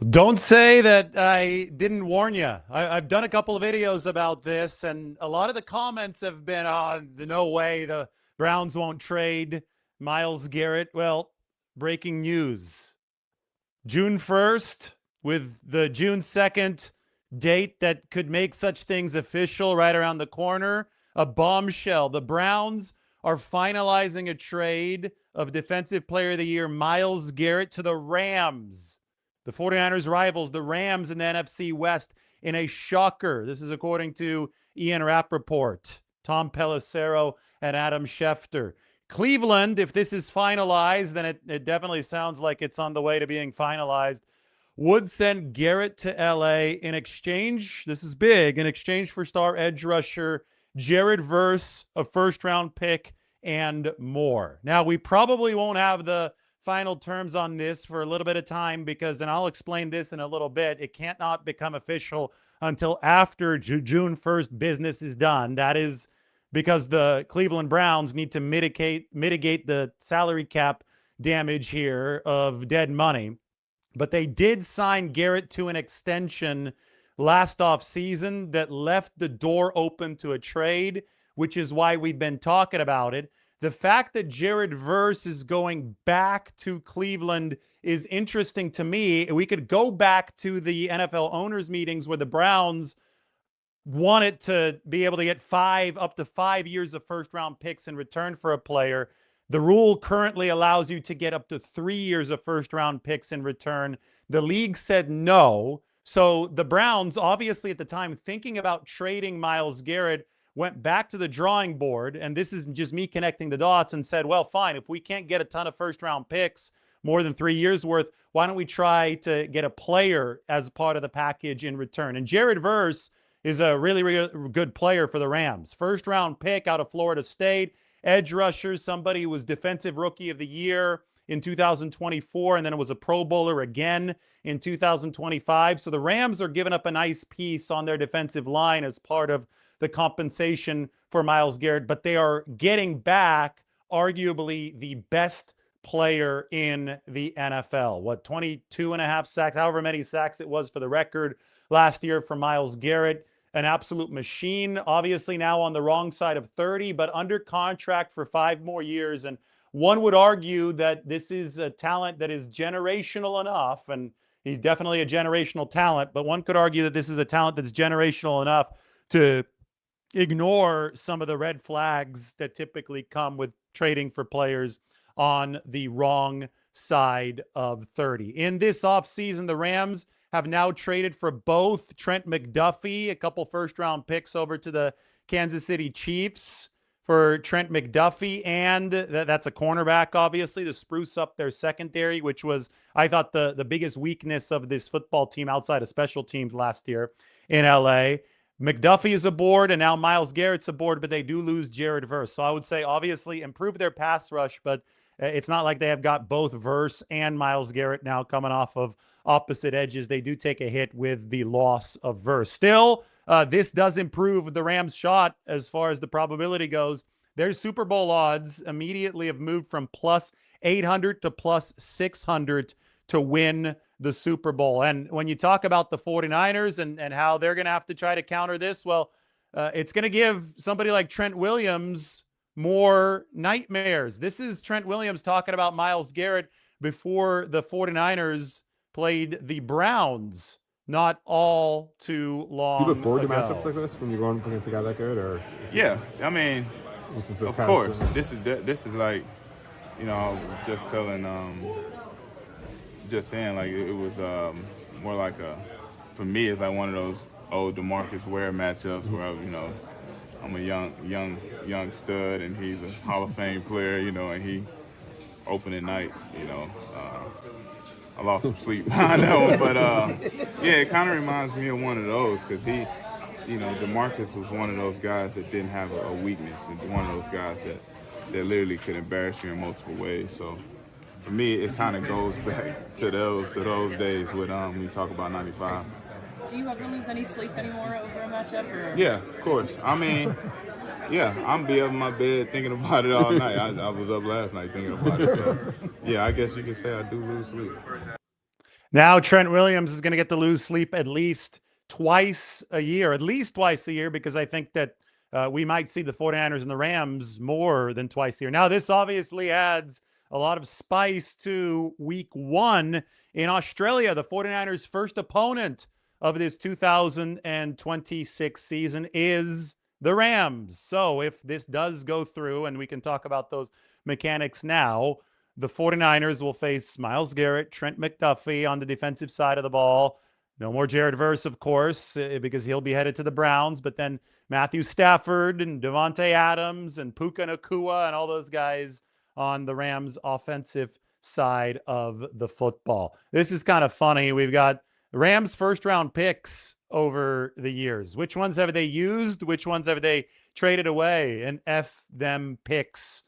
Don't say that I didn't warn you. I've done a couple of videos about this, and a lot of the comments have been, oh, no way the Browns won't trade Myles Garrett. Well, breaking news. June 1st, with the June 2nd date that could make such things official right around the corner, a bombshell. The Browns are finalizing a trade of Defensive Player of the Year Myles Garrett to the Rams. The 49ers rivals, the Rams in the NFC West, in a shocker. This is according to Ian Rappaport, Tom Pelissero, and Adam Schefter. Cleveland, if this is finalized, then it definitely sounds like it's on the way to being finalized, would send Garrett to LA in exchange, this is big, in exchange for star edge rusher Jared Verse, a first-round pick, and more. Now, we probably won't have the final terms on this for a little bit of time because, and I'll explain this in a little bit, it can't not become official until after June 1st business is done. That is because the Cleveland Browns need to mitigate the salary cap damage here of dead money. But they did sign Garrett to an extension last offseason that left the door open to a trade, which is why we've been talking about it. The fact that Jared Verse is going back to Cleveland is interesting to me. We could go back to the NFL owners meetings where the Browns wanted to be able to get up to 5 years of first-round picks in return for a player. The rule currently allows you to get up to 3 years of first-round picks in return. The league said no. So the Browns, obviously at the time, thinking about trading Myles Garrett, went back to the drawing board, and this is just me connecting the dots, and said, well, fine, if we can't get a ton of first-round picks, more than 3 years worth, why don't we try to get a player as part of the package in return? And Jared Verse is a really, really good player for the Rams. First-round pick out of Florida State, edge rusher, somebody who was Defensive Rookie of the Year in 2024, and then it was a Pro Bowler again in 2025. So the Rams are giving up a nice piece on their defensive line as part of the compensation for Myles Garrett, but they are getting back arguably the best player in the NFL. 22 and a half sacks, however many sacks it was for the record last year for Myles Garrett. An absolute machine, obviously now on the wrong side of 30, but under contract for 5 more years. And one would argue that this is a talent that is generational enough, and he's definitely a generational talent, but one could argue that this is a talent that's generational enough to ignore some of the red flags that typically come with trading for players on the wrong side of 30. In this offseason, the Rams have now traded for both Trent McDuffie, a couple first-round picks over to the Kansas City Chiefs for Trent McDuffie, and that's a cornerback, obviously, to spruce up their secondary, which was, I thought, the biggest weakness of this football team outside of special teams last year in LA. McDuffie is aboard, and now Myles Garrett's aboard, but they do lose Jared Verse. So I would say, obviously, improve their pass rush, but it's not like they have got both Verse and Myles Garrett now coming off of opposite edges. They do take a hit with the loss of Verse. Still, this does improve the Rams' shot as far as the probability goes. Their Super Bowl odds immediately have moved from plus 800 to plus 600 to win the Super Bowl. And when you talk about the 49ers and how they're going to have to try to counter this, well, it's going to give somebody like Trent Williams more nightmares. This is Trent Williams talking about Myles Garrett before the 49ers played the Browns not all too long ago. Do you look forward to matchups like this when you're going against a guy like Garrett? Or yeah, I mean, of course. This is like, you know, just telling, just saying, like, it was more like for me, it's like one of those old DeMarcus Ware matchups where, you know, I'm a young stud, and he's a Hall of Fame player, you know, and he opening night, you know. I lost some sleep on that one, but yeah, it kind of reminds me of one of those because he, you know, DeMarcus was one of those guys that didn't have a weakness, and one of those guys that literally could embarrass you in multiple ways. So for me, it kind of goes back to those days with when you talk about '95. Do you ever lose any sleep anymore over a matchup? Or? Yeah, of course. I mean, yeah, I'm be up in my bed thinking about it all night. I was up last night thinking about it. So, yeah, I guess you could say I do lose sleep. Now Trent Williams is going to get to lose sleep at least twice a year, because I think that we might see the 49ers and the Rams more than twice a year. Now, this obviously adds a lot of spice to week 1 in Australia. The 49ers' first opponent of this 2026 season is the Rams. So if this does go through, and we can talk about those mechanics now, the 49ers will face Myles Garrett, Trent McDuffie on the defensive side of the ball. No more Jared Verse, of course, because he'll be headed to the Browns. But then Matthew Stafford and Devontae Adams and Puka Nacua and all those guys on the Rams offensive side of the football. This is kind of funny. We've got Rams first-round picks over the years. Which ones have they used? Which ones have they traded away? And F them picks.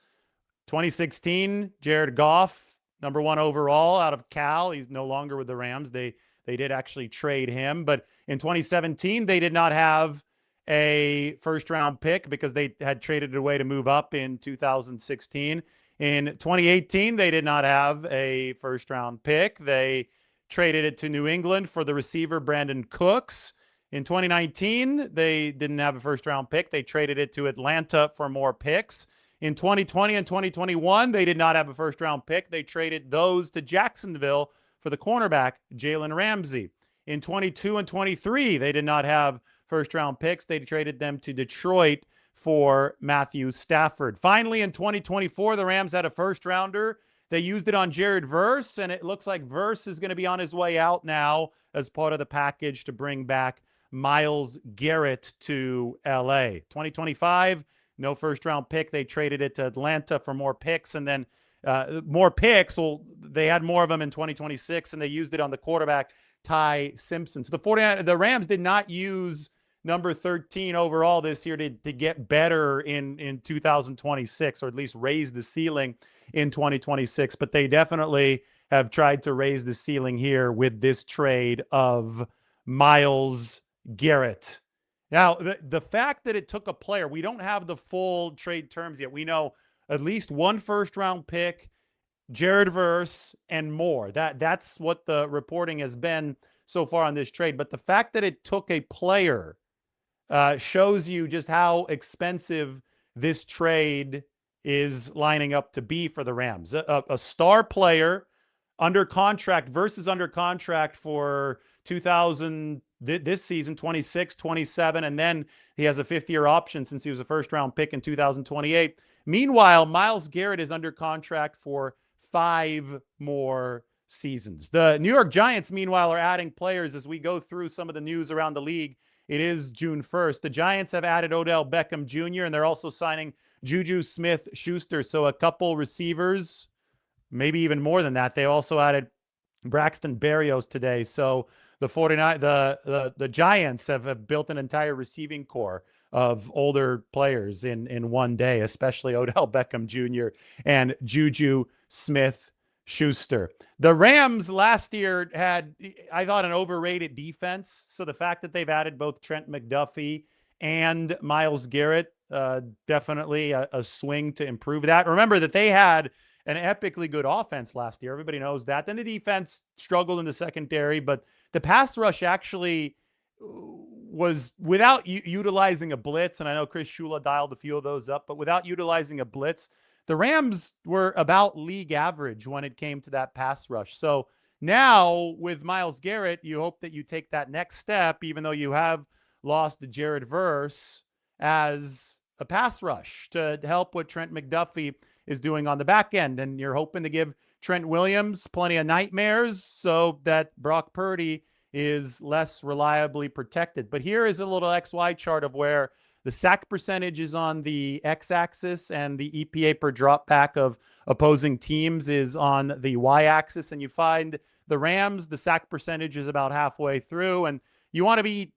2016, Jared Goff, number 1 overall out of Cal. He's no longer with the Rams. They did actually trade him. But in 2017, they did not have a first-round pick because they had traded it away to move up in 2016. In 2018, they did not have a first-round pick. They traded it to New England for the receiver Brandon Cooks. In 2019, they didn't have a first-round pick. They traded it to Atlanta for more picks. In 2020 and 2021, they did not have a first-round pick. They traded those to Jacksonville for the cornerback, Jalen Ramsey. In 22 and 23, they did not have first-round picks. They traded them to Detroit for Matthew Stafford. Finally, in 2024, the Rams had a first-rounder. They used it on Jared Verse, and it looks like Verse is going to be on his way out now as part of the package to bring back Myles Garrett to L.A. 2025, no first-round pick. They traded it to Atlanta for more picks, and then more picks. Well, they had more of them in 2026, and they used it on the quarterback, Ty Simpson. So the Rams did not use number 13 overall this year to get better in 2026, or at least raise the ceiling in 2026. But they definitely have tried to raise the ceiling here with this trade of Myles Garrett. Now, the fact that it took a player, we don't have the full trade terms yet. We know at least 1 first-round pick, Jared Verse, and more. That's what the reporting has been so far on this trade. But the fact that it took a player shows you just how expensive this trade is lining up to be for the Rams. A star player under contract versus under contract for this season, 26, 27, and then he has a 5th-year option since he was a first-round pick in 2028. Meanwhile, Myles Garrett is under contract for 5 more seasons. The New York Giants, meanwhile, are adding players as we go through some of the news around the league. It is June 1st. The Giants have added Odell Beckham Jr., and they're also signing JuJu Smith-Schuster. So a couple receivers, maybe even more than that. They also added Braxton Berrios today. So the Giants have built an entire receiving core of older players in one day, especially Odell Beckham Jr. and JuJu Smith-Schuster. The Rams last year had, I thought, an overrated defense. So the fact that they've added both Trent McDuffie and Myles Garrett, definitely a swing to improve that. Remember that they had an epically good offense last year. Everybody knows that. Then the defense struggled in the secondary, but the pass rush actually was, without utilizing a blitz, and I know Chris Shula dialed a few of those up, but without utilizing a blitz, the Rams were about league average when it came to that pass rush. So now with Myles Garrett, you hope that you take that next step, even though you have lost the Jared Verse as a pass rush to help what Trent McDuffie is doing on the back end. And you're hoping to give Trent Williams plenty of nightmares so that Brock Purdy is less reliably protected. But here is a little XY chart of where the sack percentage is on the x-axis and the EPA per drop back of opposing teams is on the y-axis. And you find the Rams, the sack percentage is about halfway through. And you want to be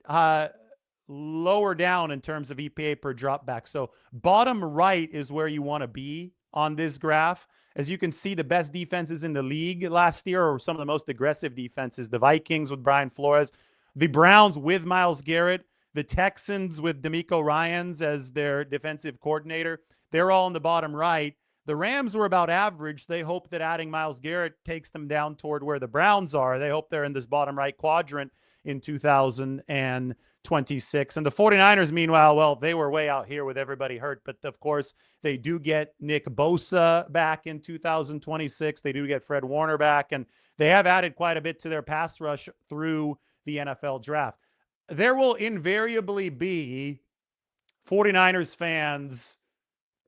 lower down in terms of EPA per drop back. So bottom right is where you want to be on this graph. As you can see, the best defenses in the league last year, or some of the most aggressive defenses, the Vikings with Brian Flores, the Browns with Myles Garrett, the Texans with DeMeco Ryans as their defensive coordinator. They're all in the bottom right. The Rams were about average. They hope that adding Myles Garrett takes them down toward where the Browns are. They hope they're in this bottom right quadrant in 2026. And the 49ers, meanwhile, well, they were way out here with everybody hurt. But, of course, they do get Nick Bosa back in 2026. They do get Fred Warner back. And they have added quite a bit to their pass rush through the NFL draft. There will invariably be 49ers fans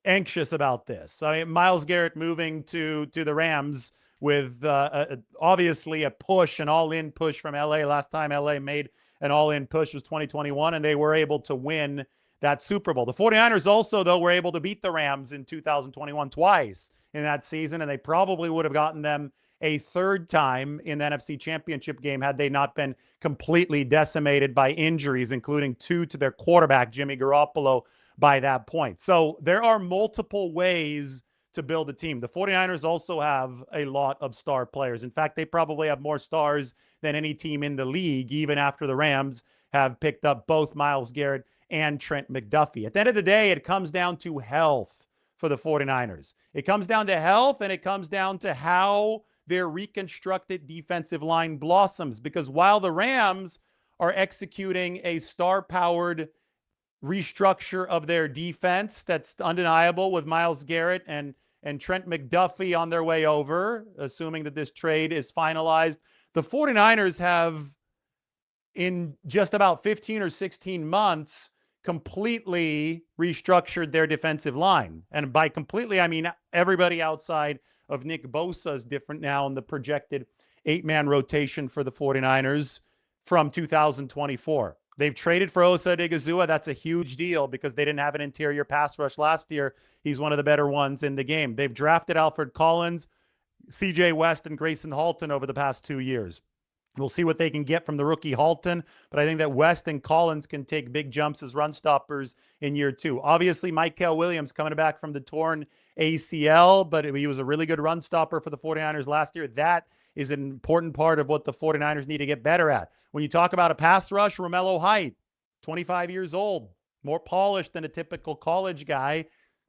anxious about this. I mean, Myles Garrett moving to the Rams with obviously a push, an all-in push from LA. Last time LA made an all-in push was 2021, and they were able to win that Super Bowl. The 49ers also, though, were able to beat the Rams in 2021 twice in that season, and they probably would have gotten them a third time in the NFC Championship game had they not been completely decimated by injuries, including 2 to their quarterback, Jimmy Garoppolo, by that point. So there are multiple ways to build a team. The 49ers also have a lot of star players. In fact, they probably have more stars than any team in the league, even after the Rams have picked up both Myles Garrett and Trent McDuffie. At the end of the day, it comes down to health for the 49ers. It comes down to health, and it comes down to how their reconstructed defensive line blossoms. Because while the Rams are executing a star-powered restructure of their defense that's undeniable with Myles Garrett and Trent McDuffie on their way over, assuming that this trade is finalized, the 49ers have, in just about 15 or 16 months, completely restructured their defensive line. And by completely, I mean everybody outside of Nick Bosa is different now in the projected 8-man rotation for the 49ers from 2024. They've traded for Osa Odigizua. That's a huge deal because they didn't have an interior pass rush last year. He's one of the better ones in the game. They've drafted Alfred Collins, CJ West, and Grayson Halton over the past 2 years. We'll see what they can get from the rookie Halton, but I think that West and Collins can take big jumps as run stoppers in year 2. Obviously, Mykel Williams coming back from the torn ACL, but he was a really good run stopper for the 49ers last year. That is an important part of what the 49ers need to get better at. When you talk about a pass rush, Romello Height, 25 years old, more polished than a typical college guy,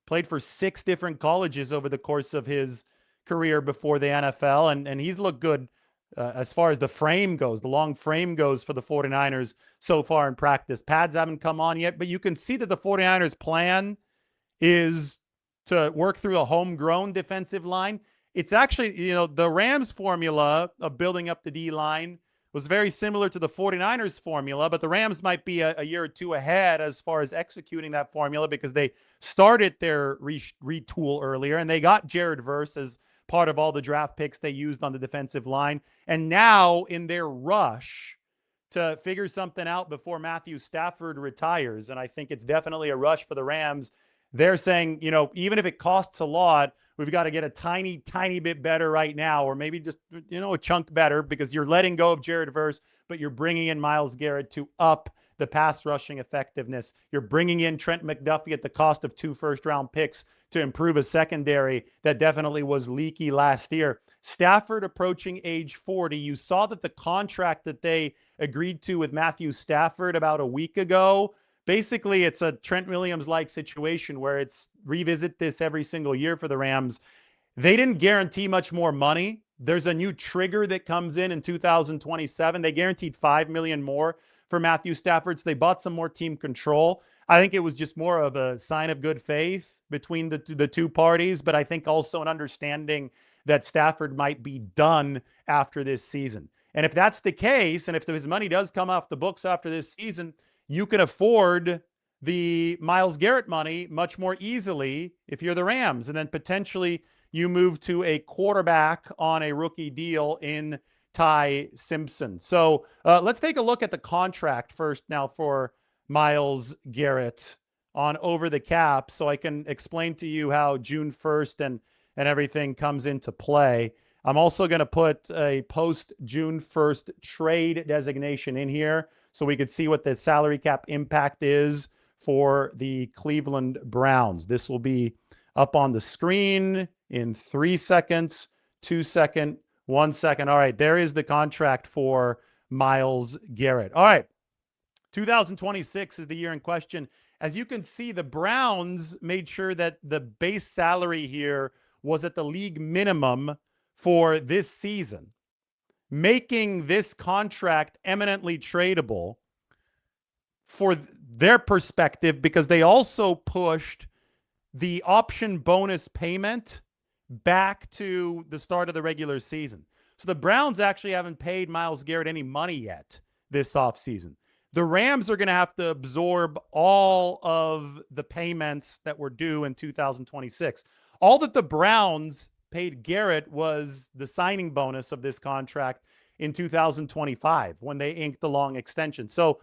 played for 6 different colleges over the course of his career before the NFL, and he's looked good as far as the frame goes, the long frame goes for the 49ers so far in practice. Pads haven't come on yet, but you can see that the 49ers plan is to work through a homegrown defensive line. It's actually, the Rams formula of building up the D-line was very similar to the 49ers formula, but the Rams might be a year or 2 ahead as far as executing that formula because they started their retool earlier, and they got Jared Verse as part of all the draft picks they used on the defensive line. And now in their rush to figure something out before Matthew Stafford retires, and I think it's definitely a rush for the Rams, they're saying, even if it costs a lot, we've got to get a tiny, tiny bit better right now, or maybe just, a chunk better because you're letting go of Jared Verse, but you're bringing in Myles Garrett to up the pass rushing effectiveness. You're bringing in Trent McDuffie at the cost of 2 first-round picks to improve a secondary that definitely was leaky last year. Stafford approaching age 40. You saw that the contract that they agreed to with Matthew Stafford about a week ago, basically it's a Trent Williams-like situation where it's revisit this every single year for the Rams. They didn't guarantee much more money. There's a new trigger that comes in 2027. They guaranteed $5 million more for Matthew Stafford, so they bought some more team control. I think it was just more of a sign of good faith between the two parties, but I think also an understanding that Stafford might be done after this season. And if that's the case, and if his money does come off the books after this season, you can afford the Myles Garrett money much more easily if you're the Rams, and then potentially you move to a quarterback on a rookie deal in Ty Simpson. So let's take a look at the contract first now for Myles Garrett on Over the Cap so I can explain to you how June 1st and everything comes into play. I'm also going to put a post-June 1st trade designation in here so we could see what the salary cap impact is for the Cleveland Browns. This will be up on the screen in 3 seconds, 2 seconds, 1 second. All right, there is the contract for Myles Garrett. All right, 2026 is the year in question. As you can see, the Browns made sure that the base salary here was at the league minimum for this season, making this contract eminently tradable for their perspective, because they also pushed the option bonus payment back to the start of the regular season. So the Browns actually haven't paid Myles Garrett any money yet this offseason. The Rams are going to have to absorb all of the payments that were due in 2026. All that the Browns paid Garrett was the signing bonus of this contract in 2025 when they inked the long extension. So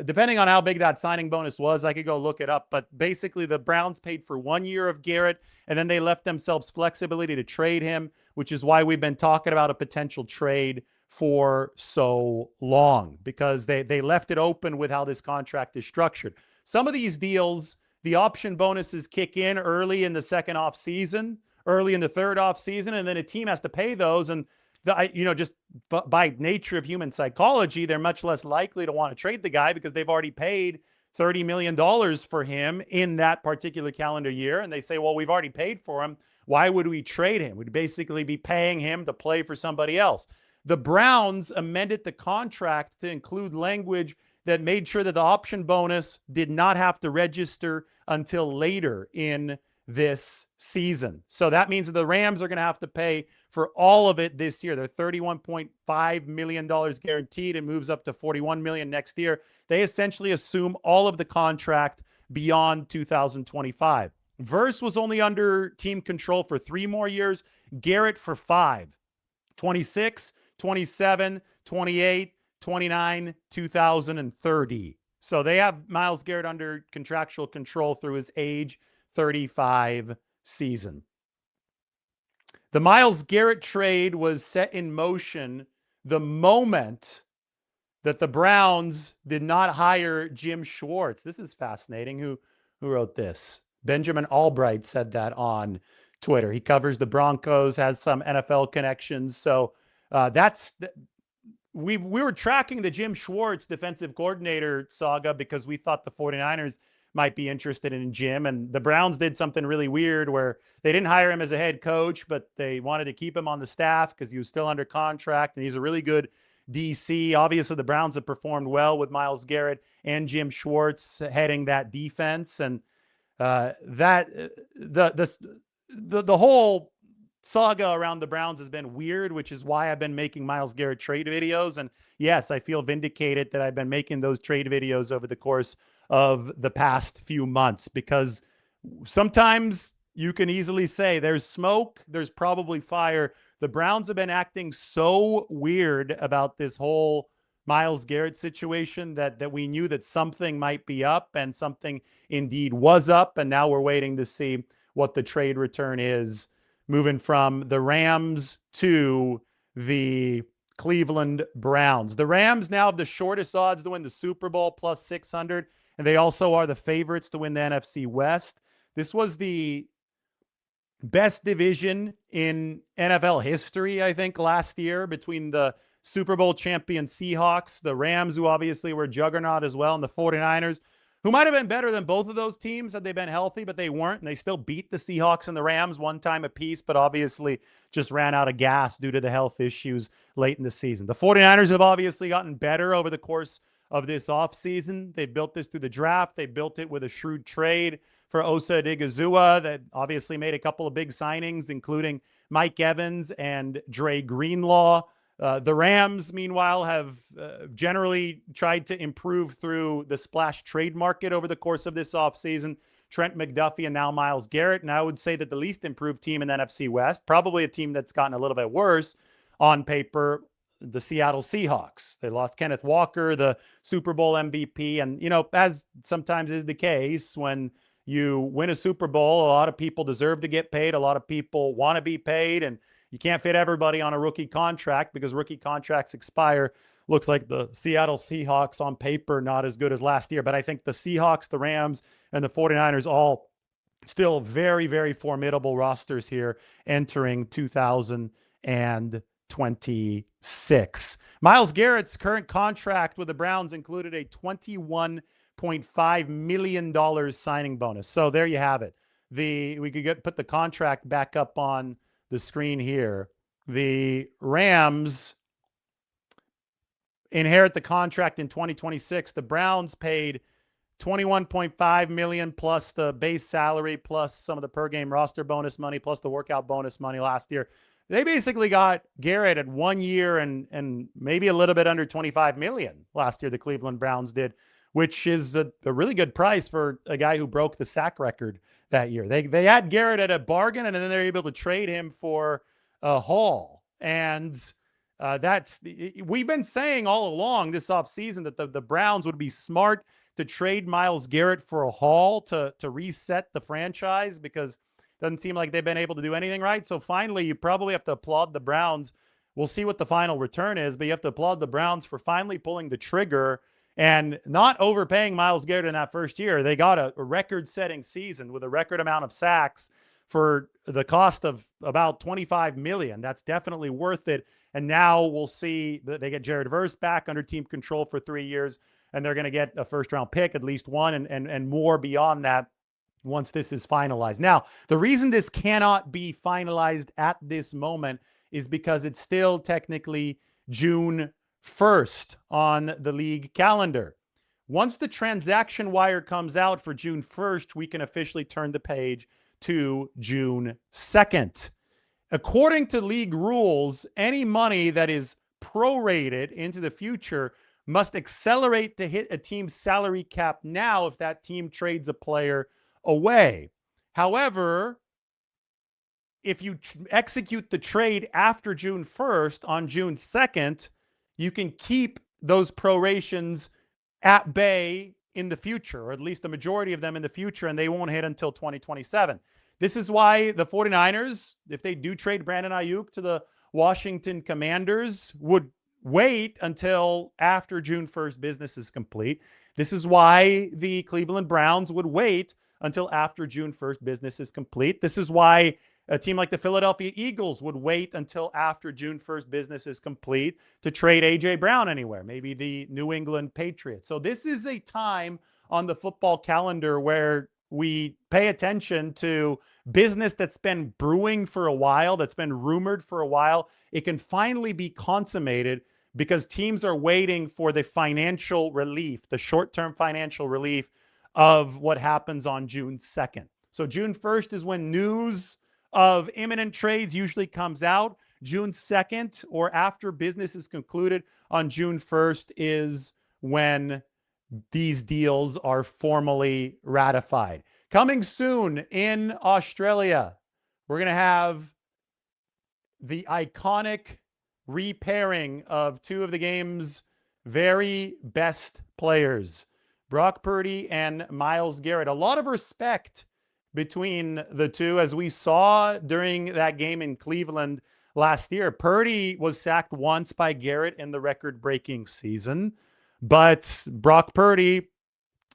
depending on how big that signing bonus was, I could go look it up. But basically, the Browns paid for 1 year of Garrett, and then they left themselves flexibility to trade him, which is why we've been talking about a potential trade for so long, because they left it open with how this contract is structured. Some of these deals, the option bonuses kick in early in the second off season, early in the third off season, and then a team has to pay those. And just by nature of human psychology, they're much less likely to want to trade the guy because they've already paid $30 million for him in that particular calendar year. And they say, well, we've already paid for him. Why would we trade him? We'd basically be paying him to play for somebody else. The Browns amended the contract to include language that made sure that the option bonus did not have to register until later in this season. So that means that the Rams are going to have to pay for all of it this year. They're $31.5 million guaranteed. It moves up to $41 million next year. They essentially assume all of the contract beyond 2025. Verse was only under team control for 3 more years. Garrett for 5. 26, 27, 28, 29, 2030. So they have Myles Garrett under contractual control through his age 35 season. The Myles Garrett trade was set in motion the moment that the Browns did not hire Jim Schwartz. This is fascinating. Who wrote this? Benjamin Albright said that on Twitter. He covers the Broncos, has some NFL connections. So we were tracking the Jim Schwartz defensive coordinator saga because we thought the 49ers might be interested in Jim. And the Browns did something really weird where they didn't hire him as a head coach, but they wanted to keep him on the staff because he was still under contract and he's a really good DC. Obviously, the Browns have performed well with Myles Garrett and Jim Schwartz heading that defense. And the whole saga around the Browns has been weird, which is why I've been making Myles Garrett trade videos. And yes, I feel vindicated that I've been making those trade videos over the course of the past few months, because sometimes you can easily say there's smoke, there's probably fire. The Browns have been acting so weird about this whole Myles Garrett situation that we knew that something might be up, and something indeed was up. And now we're waiting to see what the trade return is, moving from the Rams to the Cleveland Browns. The Rams now have the shortest odds to win the Super Bowl, plus 600, and they also are the favorites to win the NFC West. This was the best division in NFL history, I think, last year, between the Super Bowl champion Seahawks, the Rams, who obviously were a juggernaut as well, and the 49ers, who might have been better than both of those teams had they been healthy, but they weren't, and they still beat the Seahawks and the Rams one time apiece, but obviously just ran out of gas due to the health issues late in the season. The 49ers have obviously gotten better over the course of this offseason. They built this through the draft. They built it with a shrewd trade for Osa Odighizuwa that obviously made a couple of big signings, including Mike Evans and Dre Greenlaw. The Rams, meanwhile, have generally tried to improve through the splash trade market over the course of this offseason. Trent McDuffie and now Myles Garrett. And I would say that the least improved team in the NFC West, probably a team that's gotten a little bit worse on paper, the Seattle Seahawks. They lost Kenneth Walker, the Super Bowl MVP. And, as sometimes is the case, when you win a Super Bowl, a lot of people deserve to get paid. A lot of people want to be paid. And you can't fit everybody on a rookie contract because rookie contracts expire. Looks like the Seattle Seahawks on paper, not as good as last year. But I think the Seahawks, the Rams, and the 49ers all still very, very formidable rosters here entering 2026. Myles Garrett's current contract with the Browns included a $21.5 million signing bonus. So there you have it. we could put the contract back up on the screen here. The Rams inherit the contract in 2026. The Browns paid $21.5 million plus the base salary plus some of the per game roster bonus money plus the workout bonus money last year. They basically got Garrett at 1 year and maybe a little bit under $25 million last year. The Cleveland Browns did, which is a really good price for a guy who broke the sack record that year. They had Garrett at a bargain, and then they're able to trade him for a haul. And we've been saying all along this offseason that the Browns would be smart to trade Myles Garrett for a haul to reset the franchise, because it doesn't seem like they've been able to do anything right. So finally, you probably have to applaud the Browns. We'll see what the final return is, but you have to applaud the Browns for finally pulling the trigger and not overpaying Myles Garrett in that first year. They got a record-setting season with a record amount of sacks for the cost of about $25 million. That's definitely worth it. And now we'll see that they get Jared Verse back under team control for 3 years, and they're going to get a first-round pick, at least one, and more beyond that once this is finalized. Now, the reason this cannot be finalized at this moment is because it's still technically June 1st on the league calendar. Once the transaction wire comes out for June 1st, we can officially turn the page to June 2nd. According to league rules, any money that is prorated into the future must accelerate to hit a team's salary cap now if that team trades a player away. However, if you execute the trade after June 1st, on June 2nd, you can keep those prorations at bay in the future, or at least the majority of them in the future, and they won't hit until 2027. This is why the 49ers, if they do trade Brandon Aiyuk to the Washington Commanders, would wait until after June 1st business is complete. This is why the Cleveland Browns would wait until after June 1st business is complete. This is why a team like the Philadelphia Eagles would wait until after June 1st business is complete to trade A.J. Brown anywhere, maybe the New England Patriots. So this is a time on the football calendar where we pay attention to business that's been brewing for a while, that's been rumored for a while. It can finally be consummated because teams are waiting for the financial relief, the short-term financial relief of what happens on June 2nd. So June 1st is when news of imminent trades usually comes out. June 2nd, or after business is concluded on June 1st, is when these deals are formally ratified. Coming soon in Australia, we're going to have the iconic repairing of two of the game's very best players, Brock Purdy and Myles Garrett. A lot of respect between the two, as we saw during that game in Cleveland last year. Purdy was sacked once by Garrett in the record-breaking season, but Brock Purdy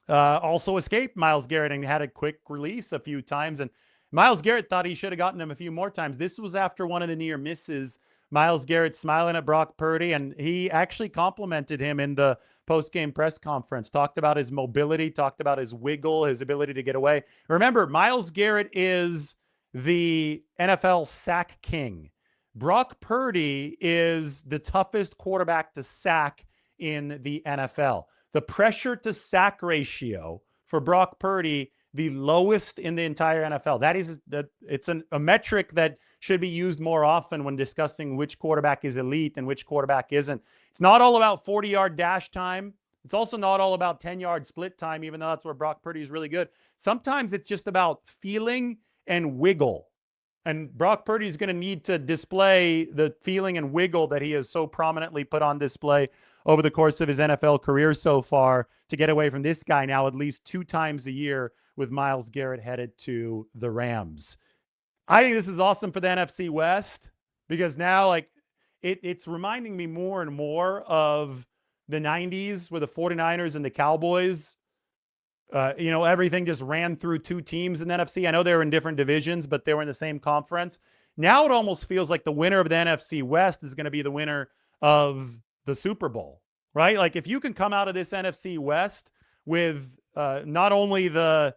also escaped Myles Garrett and had a quick release a few times, and Myles Garrett thought he should have gotten him a few more times. This was after one of the near misses. Myles Garrett smiling at Brock Purdy, and he actually complimented him in the post-game press conference, talked about his mobility, talked about his wiggle, his ability to get away. Remember, Myles Garrett is the NFL sack king. Brock Purdy is the toughest quarterback to sack in the NFL. The pressure to sack ratio for Brock Purdy, the lowest in the entire NFL. It's a metric that should be used more often when discussing which quarterback is elite and which quarterback isn't. It's not all about 40-yard dash time. It's also not all about 10-yard split time, even though that's where Brock Purdy is really good. Sometimes it's just about feeling and wiggle. And Brock Purdy is going to need to display the feeling and wiggle that he has so prominently put on display over the course of his NFL career so far to get away from this guy now at least 2 times a year with Myles Garrett headed to the Rams. I think this is awesome for the NFC West because now it's reminding me more and more of the 90s with the 49ers and the Cowboys. Everything just ran through 2 teams in the NFC. I know they were in different divisions, but they were in the same conference. Now it almost feels like the winner of the NFC West is going to be the winner of the Super Bowl, right? Like if you can come out of this NFC West with not only the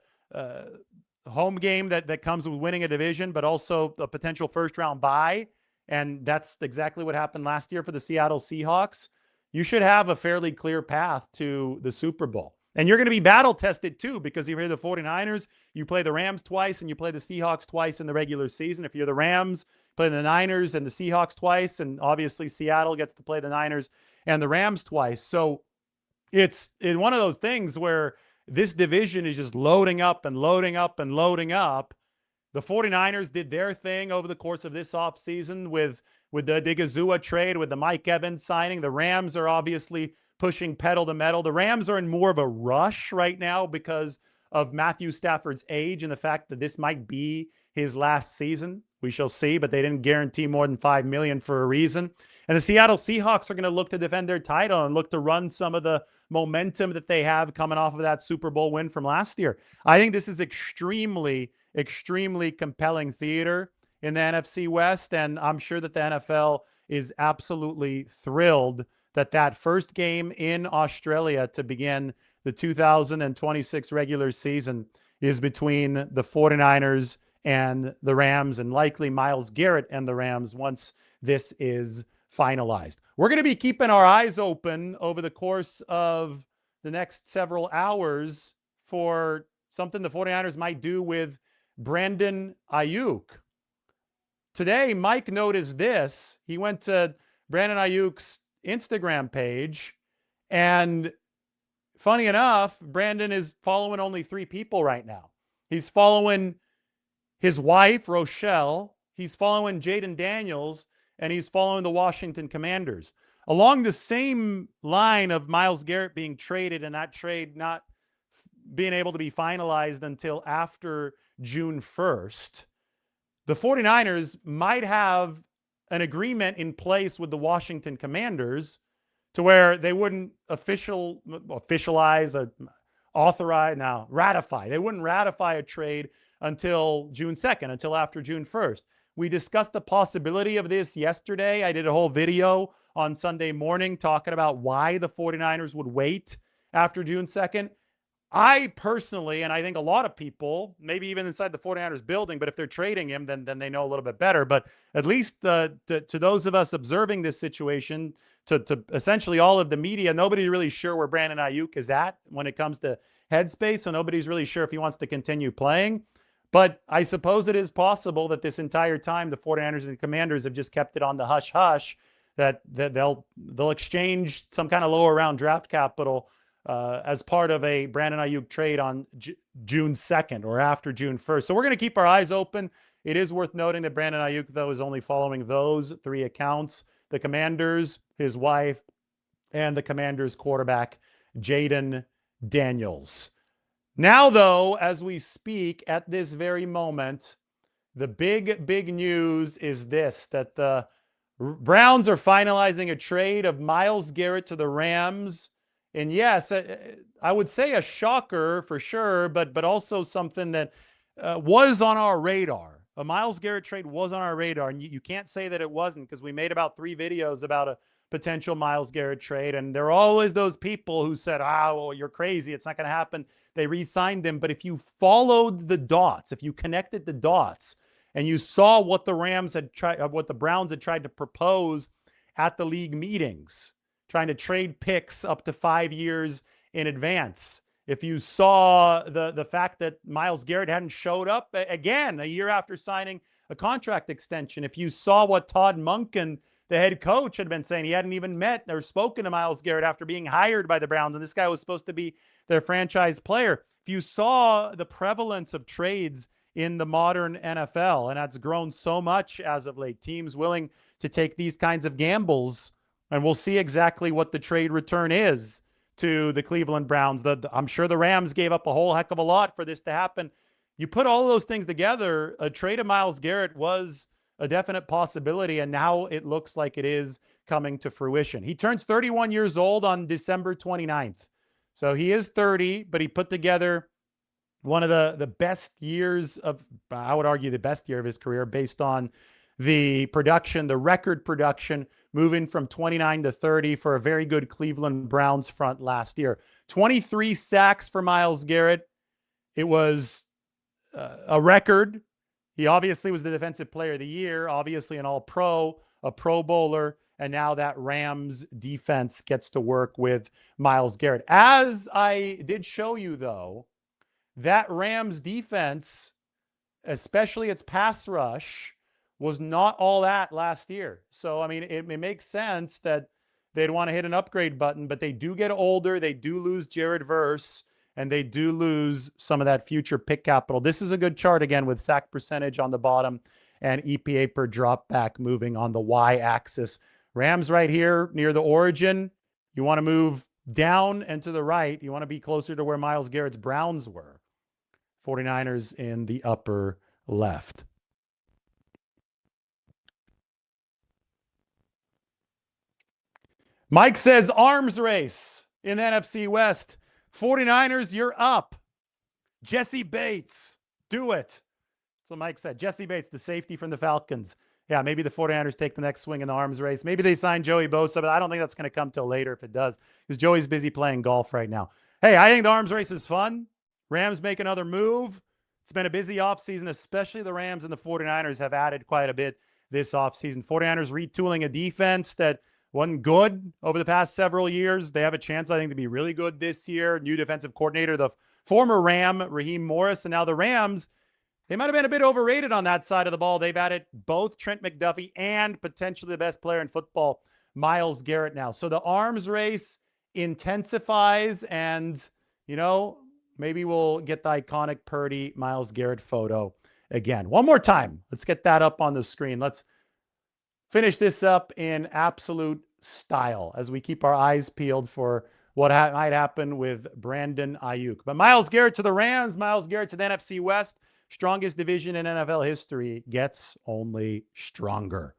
home game that comes with winning a division, but also a potential first-round bye, and that's exactly what happened last year for the Seattle Seahawks, you should have a fairly clear path to the Super Bowl. And you're going to be battle-tested, too, because if you're the 49ers, you play the Rams twice, and you play the Seahawks twice in the regular season. If you're the Rams, play the Niners and the Seahawks twice, and obviously Seattle gets to play the Niners and the Rams twice. So it's one of those things where this division is just loading up and loading up and loading up. The 49ers did their thing over the course of this offseason with the Digazua trade, with the Mike Evans signing. The Rams are obviously pushing pedal to metal. The Rams are in more of a rush right now because of Matthew Stafford's age and the fact that this might be his last season. We shall see, but they didn't guarantee more than $5 million for a reason. And the Seattle Seahawks are going to look to defend their title and look to run some of the momentum that they have coming off of that Super Bowl win from last year. I think this is extremely, extremely compelling theater in the NFC West, and I'm sure that the NFL is absolutely thrilled that first game in Australia to begin the 2026 regular season is between the 49ers and the Rams, and likely Myles Garrett and the Rams once this is finalized. We're going to be keeping our eyes open over the course of the next several hours for something the 49ers might do with Brandon Aiyuk. Today, Mike noticed this. He went to Brandon Aiyuk's Instagram page, and funny enough, Brandon is following only 3 people right now. He's following his wife, Rochelle. He's following Jaden Daniels, and he's following the Washington Commanders. Along the same line of Myles Garrett being traded and that trade not being able to be finalized until after June 1st, the 49ers might have an agreement in place with the Washington Commanders to where they wouldn't ratify. They wouldn't ratify a trade until June 2nd, until after June 1st. We discussed the possibility of this yesterday. I did a whole video on Sunday morning talking about why the 49ers would wait after June 2nd. I personally, and I think a lot of people, maybe even inside the 49ers building, but if they're trading him, then they know a little bit better. But at least to those of us observing this situation, to essentially all of the media, nobody's really sure where Brandon Aiyuk is at when it comes to headspace. So nobody's really sure if he wants to continue playing. But I suppose it is possible that this entire time the 49ers and the Commanders have just kept it on the hush-hush, that they'll exchange some kind of lower round draft capital as part of a Brandon Aiyuk trade on June 2nd or after June 1st. So we're going to keep our eyes open. It is worth noting that Brandon Aiyuk, though, is only following those 3 accounts: the Commanders, his wife, and the Commanders quarterback, Jaden Daniels. Now, though, as we speak at this very moment, the big news is this, that the Browns are finalizing a trade of Myles Garrett to the Rams. And yes, I would say a shocker for sure, but also something that was on our radar. A Myles Garrett trade was on our radar, and you can't say that it wasn't, because we made about 3 videos about a potential Myles Garrett trade, and there are always those people who said, well, you're crazy, it's not going to happen. They re-signed him. But if you followed the dots, if you connected the dots, and you saw what the Browns had tried to propose at the league meetings, trying to trade picks up to 5 years in advance. If you saw the fact that Myles Garrett hadn't showed up again a year after signing a contract extension, if you saw what Todd Monken, the head coach, had been saying, he hadn't even met or spoken to Myles Garrett after being hired by the Browns, and this guy was supposed to be their franchise player. If you saw the prevalence of trades in the modern NFL, and that's grown so much as of late, teams willing to take these kinds of gambles, and we'll see exactly what the trade return is to the Cleveland Browns. I'm sure the Rams gave up a whole heck of a lot for this to happen. You put all those things together, a trade of Myles Garrett was a definite possibility, and now it looks like it is coming to fruition. He turns 31 years old on December 29th. So he is 30, but he put together one of the best years of, I would argue, the best year of his career based on the production, the record production, moving from 29 to 30 for a very good Cleveland Browns front last year. 23 sacks for Myles Garrett. It was a record. He obviously was the defensive player of the year, obviously an all-pro, a pro bowler, and now that Rams defense gets to work with Myles Garrett. As I did show you, though, that Rams defense, especially its pass rush, was not all that last year. So, I mean, it makes sense that they'd want to hit an upgrade button, but they do get older. They do lose Jared Verse, and they do lose some of that future pick capital. This is a good chart, again, with sack percentage on the bottom and EPA per drop back moving on the Y-axis. Rams right here near the origin. You want to move down and to the right. You want to be closer to where Myles Garrett's Browns were. 49ers in the upper left. Mike says arms race in the NFC West. 49ers, you're up. Jesse Bates, do it. That's what Mike said. Jesse Bates, the safety from the Falcons. Yeah, maybe the 49ers take the next swing in the arms race. Maybe they sign Joey Bosa, but I don't think that's going to come till later if it does, because Joey's busy playing golf right now. Hey, I think the arms race is fun. Rams make another move. It's been a busy offseason, especially the Rams and the 49ers have added quite a bit this offseason. 49ers retooling a defense that wasn't good over the past several years. They have a chance, I think, to be really good this year. New defensive coordinator, the former Ram, Raheem Morris, and now the Rams, they might have been a bit overrated on that side of the ball. They've added both Trent McDuffie and potentially the best player in football, Myles Garrett now. So the arms race intensifies, and, you know, maybe we'll get the iconic Purdy Myles Garrett photo again. One more time. Let's get that up on the screen. Let's finish this up in absolute style as we keep our eyes peeled for what might happen with Brandon Aiyuk. But Myles Garrett to the Rams, Myles Garrett to the NFC West. Strongest division in NFL history gets only stronger.